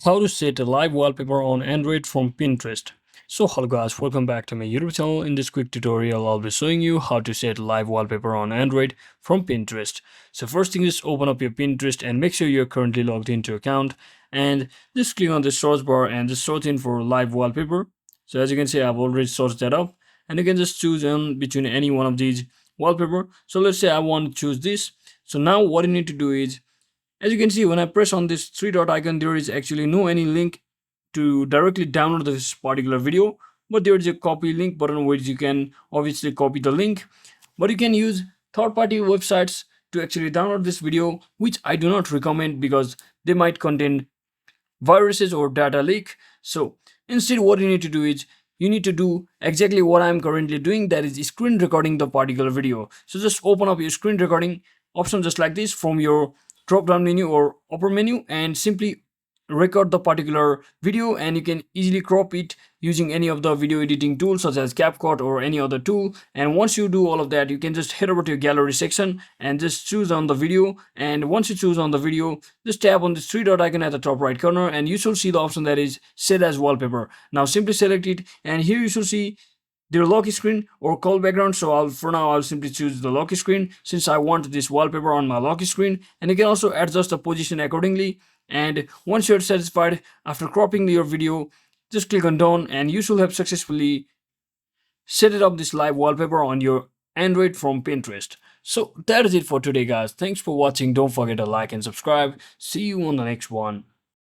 How to set a live wallpaper on Android from Pinterest. So hello guys, welcome back to my YouTube channel. In this quick tutorial I'll be showing you how to set live wallpaper on Android from Pinterest. So first thing is open up your Pinterest and make sure you're currently logged into your account, and just click on the search bar and just search in for live wallpaper. So as you can see, I've already searched that up, and you can just choose between any one of these wallpaper. So let's say I want to choose this. So now what you need to do is, as you can see, when I press on this three dot icon, there is actually no any link to directly download this particular video, but there is a copy link button which you can obviously copy the link. But you can use third-party websites to actually download this video, which I do not recommend because they might contain viruses or data leak. So instead what you need to do is, you need to do exactly what I'm currently doing, that is screen recording the particular video. So just open up your screen recording option just like this from your drop down menu or upper menu, and simply record the particular video, and you can easily crop it using any of the video editing tools such as CapCut or any other tool. And once you do all of that, you can just head over to your gallery section and just choose on the video. And once you choose on the video, just tap on this three dot icon at the top right corner, and you should see the option that is set as wallpaper. Now simply select it, and here you should see their lock screen or call background. So I'll simply choose the lock screen since I want this wallpaper on my lock screen. And you can also adjust the position accordingly. And once you're satisfied after cropping your video, just click on done, and you should have successfully set it up this live wallpaper on your Android from Pinterest. So that is it for today guys. Thanks for watching. Don't forget to like and subscribe. See you on the next one.